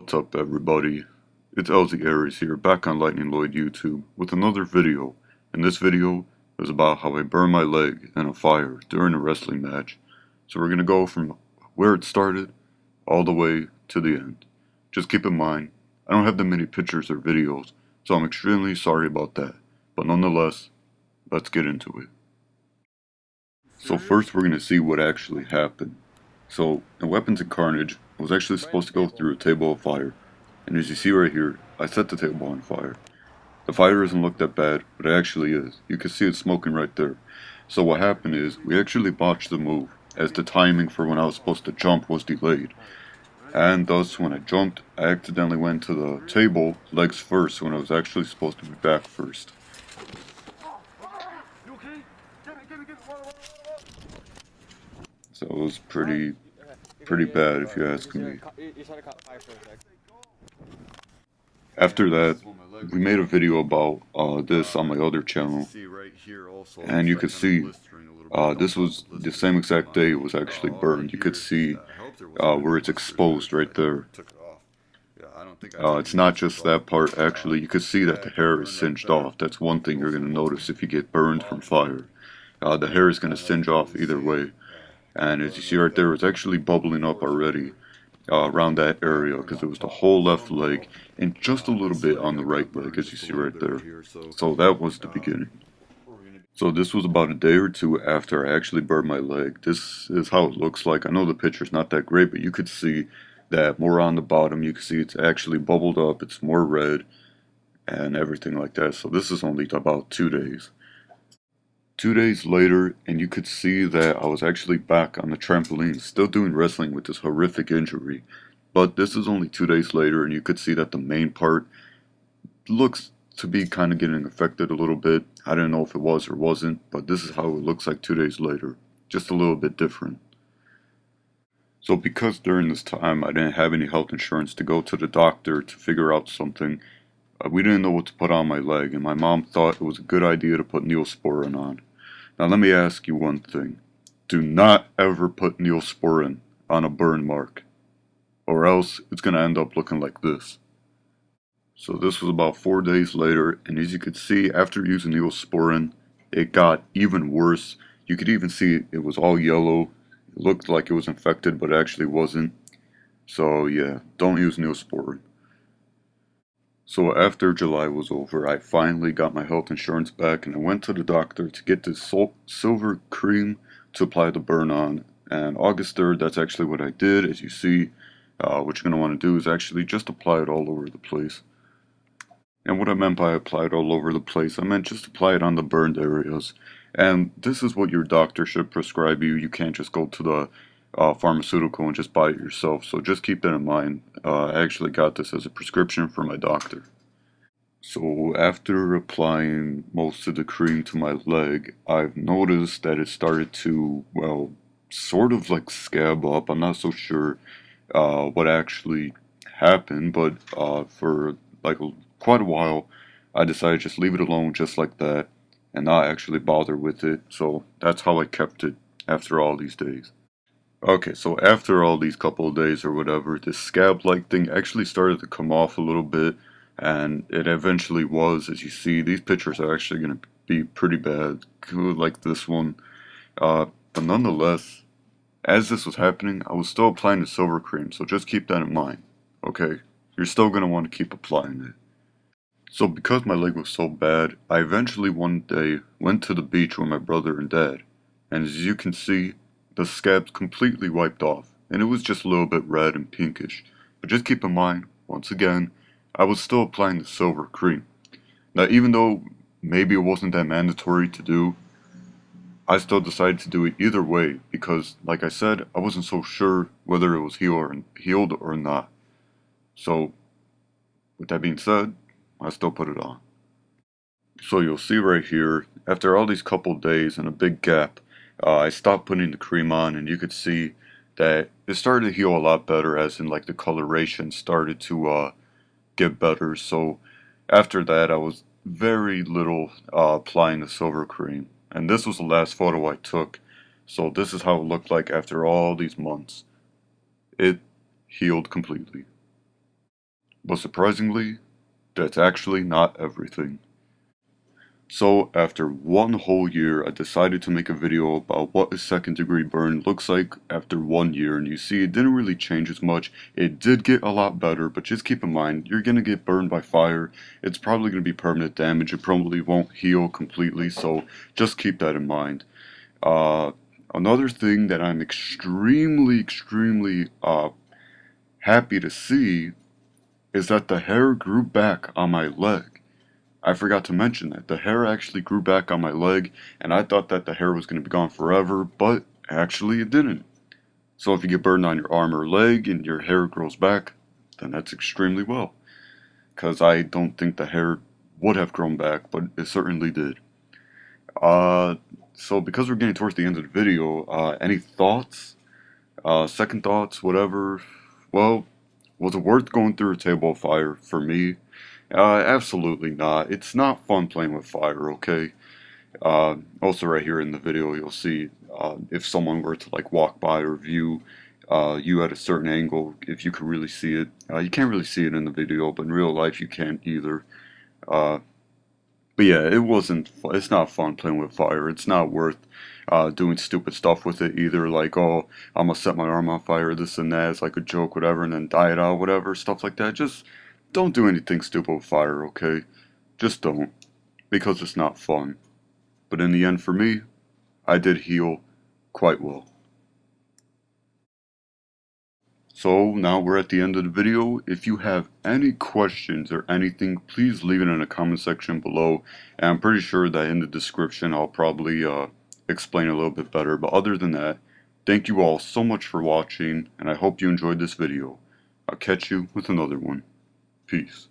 What's up everybody, it's LZ Aries here, back on Lightning Lloyd YouTube with another video, and this video is about how I burned my leg in a fire during a wrestling match. So we're going to go from where it started all the way to the end. Just keep in mind, I don't have that many pictures or videos, so I'm extremely sorry about that, but nonetheless, let's get into it. So first we're going to see what actually happened. So in Weapons and Carnage, I was actually supposed to go through a table of fire. And as you see right here, I set the table on fire. The fire doesn't look that bad, but it actually is. You can see it smoking right there. So what happened is, we actually botched the move, as the timing for when I was supposed to jump was delayed. And thus, when I jumped, I accidentally went to the table, legs first, when I was actually supposed to be back first. So it was pretty bad if you ask me. After that, we made a video about this on my other channel, and you could see this was the same exact day it was actually burned. You could see where it's exposed right there. It's not just that part, actually. You could see that the hair is singed off. That's one thing you're going to notice if you get burned from fire. The hair is going to singe off either way. And as you see right there, it's actually bubbling up already around that area, because it was the whole left leg and just a little bit on the right leg, as you see right there. So that was the beginning. So this was about a day or two after I actually burned my leg. This is how it looks like. I know the picture's not that great, but you could see that more on the bottom. You can see it's actually bubbled up, it's more red and everything like that. So this is only about 2 days. 2 days later, and you could see that I was actually back on the trampoline, still doing wrestling with this horrific injury. But this is only 2 days later, and you could see that the main part looks to be kind of getting affected a little bit. I didn't know if it was or wasn't, but this is how it looks like 2 days later. Just a little bit different. So because during this time I didn't have any health insurance to go to the doctor to figure out something, we didn't know what to put on my leg, and my mom thought it was a good idea to put Neosporin on. Now let me ask you one thing. Do not ever put Neosporin on a burn mark, or else it's going to end up looking like this. So this was about 4 days later, and as you could see, after using Neosporin, it got even worse. You could even see it was all yellow. It looked like it was infected, but it actually wasn't. So yeah, don't use Neosporin. So after July was over, I finally got my health insurance back, and I went to the doctor to get this silver cream to apply the burn on. And August 3rd, that's actually what I did. As you see, what you're going to want to do is actually just apply it all over the place. And what I meant by apply it all over the place, I meant just apply it on the burned areas. And this is what your doctor should prescribe you. You can't just go to the pharmaceutical and just buy it yourself. So just keep that in mind. I actually got this as a prescription from my doctor. So after applying most of the cream to my leg, I've noticed that it started to, well, sort of like scab up. I'm not so sure what actually happened, but for like quite a while, I decided to just leave it alone just like that and not actually bother with it. So that's how I kept it after all these days. Okay, so after all these couple of days or whatever, this scab-like thing actually started to come off a little bit, and it eventually was. As you see, these pictures are actually going to be pretty bad, like this one. But nonetheless, as this was happening, I was still applying the silver cream, so just keep that in mind, okay? You're still going to want to keep applying it. So because my leg was so bad, I eventually one day went to the beach with my brother and dad, and as you can see, the scab's completely wiped off, and it was just a little bit red and pinkish. But just keep in mind, once again, I was still applying the silver cream. Now, even though maybe it wasn't that mandatory to do, I still decided to do it either way, because, like I said, I wasn't so sure whether it was healed or not. So, with that being said, I still put it on. So you'll see right here, after all these couple days and a big gap, I stopped putting the cream on, and you could see that it started to heal a lot better, as in like the coloration started to get better. So after that, I was very little applying the silver cream, and this was the last photo I took. So this is how it looked like after all these months. It healed completely. But surprisingly, that's actually not everything. So after one whole year, I decided to make a video about what a second degree burn looks like after 1 year, and you see it didn't really change as much. It did get a lot better, but just keep in mind, you're going to get burned by fire. It's probably going to be permanent damage. It probably won't heal completely, so just keep that in mind. Uh, Another thing that I'm extremely happy to see is that the hair grew back on my leg. I forgot to mention that. The hair actually grew back on my leg, and I thought that the hair was going to be gone forever, but actually it didn't. So if you get burned on your arm or leg and your hair grows back, then that's extremely well. Because I don't think the hair would have grown back, but it certainly did. So because we're getting towards the end of the video, any thoughts? Second thoughts, whatever? Well, was it worth going through a table of fire for me? Absolutely not. It's not fun playing with fire, okay? Also right here in the video, you'll see if someone were to like walk by or view you at a certain angle, if you could really see it. You can't really see it in the video, but in real life you can't either. Uh, but yeah, it's not fun playing with fire. It's not worth doing stupid stuff with it either, like, oh, I'm gonna set my arm on fire, this and that, it's like a joke, whatever, and then die it out, whatever, stuff like that. Just don't do anything stupid with fire, okay? Just don't, because it's not fun. But in the end, for me, I did heal quite well. So now we're at the end of the video. If you have any questions or anything, please leave it in the comment section below. And I'm pretty sure that in the description I'll probably explain a little bit better. But other than that, thank you all so much for watching, and I hope you enjoyed this video. I'll catch you with another one. Peace.